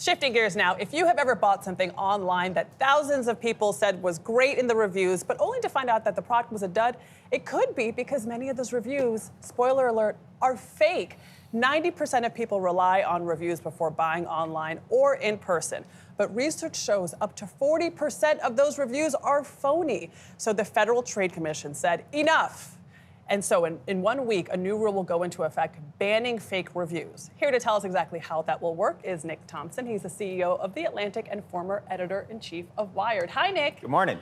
Shifting gears now, if you have ever bought something online that thousands of people said was great in the reviews, but only to find out that the product was a dud, it could be because many of those reviews, spoiler alert, are fake. 90% of people rely on reviews before buying online or in person. But research shows up to 40% of those reviews are phony. So the Federal Trade Commission said, enough. And so in 1 week, a new rule will go into effect banning fake reviews. Here to tell us exactly how that will work is Nick Thompson. He's the CEO of The Atlantic and former editor-in-chief of Wired. Hi, Nick. Good morning.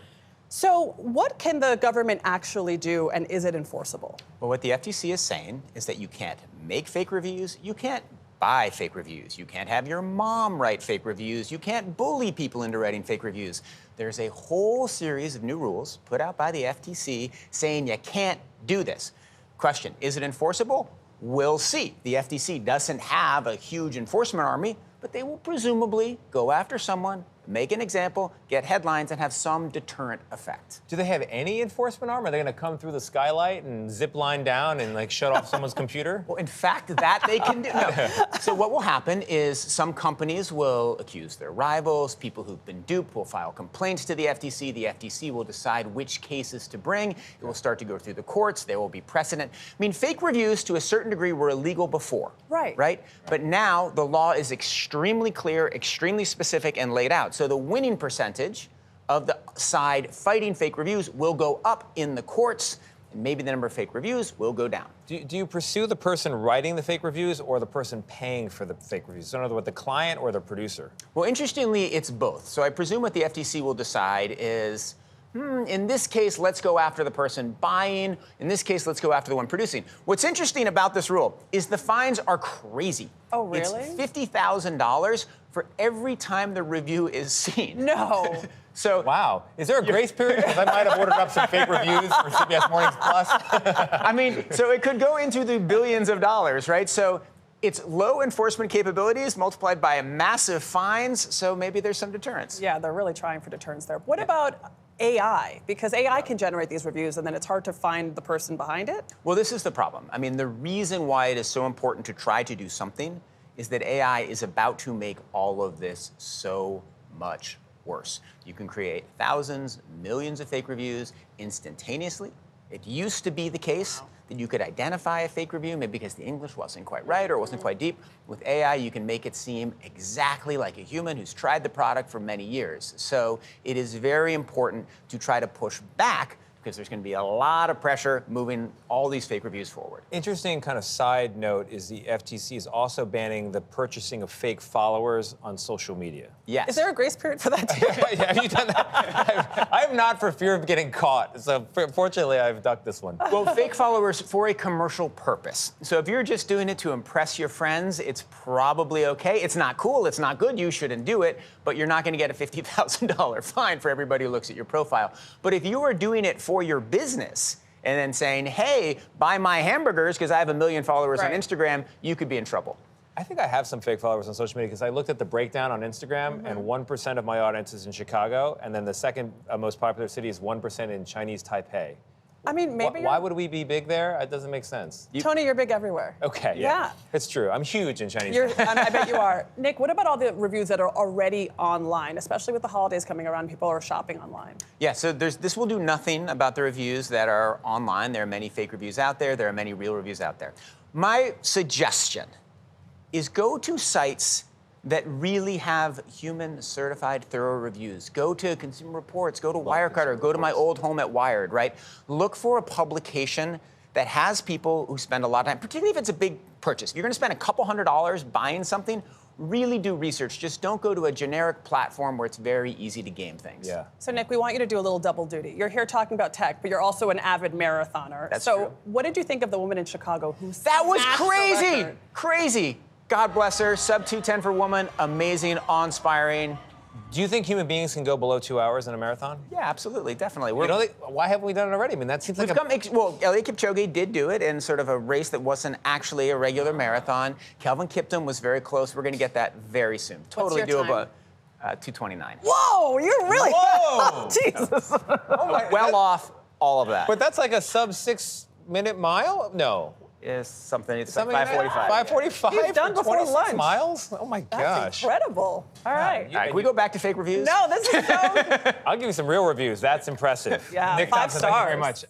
So what can the government actually do, and is it enforceable? Well, what the FTC is saying is that you can't make fake reviews, you can't buy fake reviews, you can't have your mom write fake reviews, you can't bully people into writing fake reviews. There's a whole series of new rules put out by the FTC saying you can't do this. Question, is it enforceable? We'll see. The FTC doesn't have a huge enforcement army, but they will presumably go after someone, make an example, get headlines, and have some deterrent effect. Do they have any enforcement arm? Are they going to come through the skylight and zip line down and like shut off someone's computer? Well, in fact, that they can do. No. So what will happen is some companies will accuse their rivals, people who've been duped will file complaints to the FTC. The FTC will decide which cases to bring. It will start to go through the courts. There will be precedent. I mean, fake reviews to a certain degree were illegal before. Right? But now the law is extremely clear, extremely specific, and laid out. So the winning percentage of the side fighting fake reviews will go up in the courts, and maybe the number of fake reviews will go down. Do you pursue the person writing the fake reviews or the person paying for the fake reviews? So in other words, the client or the producer? Well, interestingly, it's both. So I presume what the FTC will decide is, in this case, let's go after the person buying. In this case, let's go after the one producing. What's interesting about this rule is the fines are crazy. Oh, really? It's $50,000 for every time the review is seen. No. So, wow. Is there a grace period? Because I might have ordered up some fake reviews for CBS Mornings Plus. I mean, so it could go into the billions of dollars, right? So it's low enforcement capabilities multiplied by massive fines, so maybe there's some deterrence. Yeah, they're really trying for deterrence there. What about AI? Because AI can generate these reviews, and then it's hard to find the person behind it. Well, this is the problem. I mean, the reason why it is so important to try to do something is that AI is about to make all of this so much worse. You can create thousands, millions of fake reviews instantaneously. It used to be the case that you could identify a fake review, maybe because the English wasn't quite right or wasn't quite deep. With AI, you can make it seem exactly like a human who's tried the product for many years. So it is very important to try to push back, because there's going to be a lot of pressure moving all these fake reviews forward. Interesting kind of side note is the FTC is also banning the purchasing of fake followers on social media. Yes. Is there a grace period for that too? Yeah, have you done that? I'm not for fear of getting caught, so fortunately I've ducked this one. Well, fake followers for a commercial purpose. So if you're just doing it to impress your friends, it's probably okay. It's not cool, it's not good, you shouldn't do it, but you're not going to get a $50,000 fine for everybody who looks at your profile. But if you are doing it for your business and then saying, hey, buy my hamburgers because I have 1 million followers on Instagram, you could be in trouble. I think I have some fake followers on social media because I looked at the breakdown on Instagram, and 1% of my audience is in Chicago, and then the second most popular city is 1% in Chinese Taipei. I mean, maybe Why would we be big there? It doesn't make sense. Tony, you're big everywhere. Okay, yeah. It's true. I'm huge in Chinese. I bet you are. Nick, what about all the reviews that are already online, especially with the holidays coming around, people are shopping online? Yeah, so this will do nothing about the reviews that are online. There are many fake reviews out there. There are many real reviews out there. My suggestion is go to sites that really have human certified thorough reviews. Go to Consumer Reports, go to Wirecutter, or go to my old home at Wired, right? Look for a publication that has people who spend a lot of time, particularly if it's a big purchase. If you're gonna spend a couple $100 buying something, really do research. Just don't go to a generic platform where it's very easy to game things. Yeah. So Nick, we want you to do a little double duty. You're here talking about tech, but you're also an avid marathoner. That's so true. What did you think of the woman in Chicago who That was smashed the crazy, record? crazy. God bless her, sub 2:10 for woman, amazing, awe-inspiring. Do you think human beings can go below 2 hours in a marathon? Yeah, absolutely, definitely. Why haven't we done it already? I mean, that seems like well, Eliud Kipchoge did do it in sort of a race that wasn't actually a regular marathon. Calvin Kiptum was very close. We're going to get that very soon. Totally What's your doable. time? 2:29. Whoa, you're really Whoa! Jesus. Well off all of that. But that's like a sub 6 minute mile? No. is something. It's Something like 5:45. 5:45. He's done for before 26 lunch. miles. Oh my That's gosh. incredible. All right. All right, can we go back to fake reviews? No, this is so. I'll give you some real reviews. That's impressive. Yeah, Nick 5 Thompson, thank you very stars. much.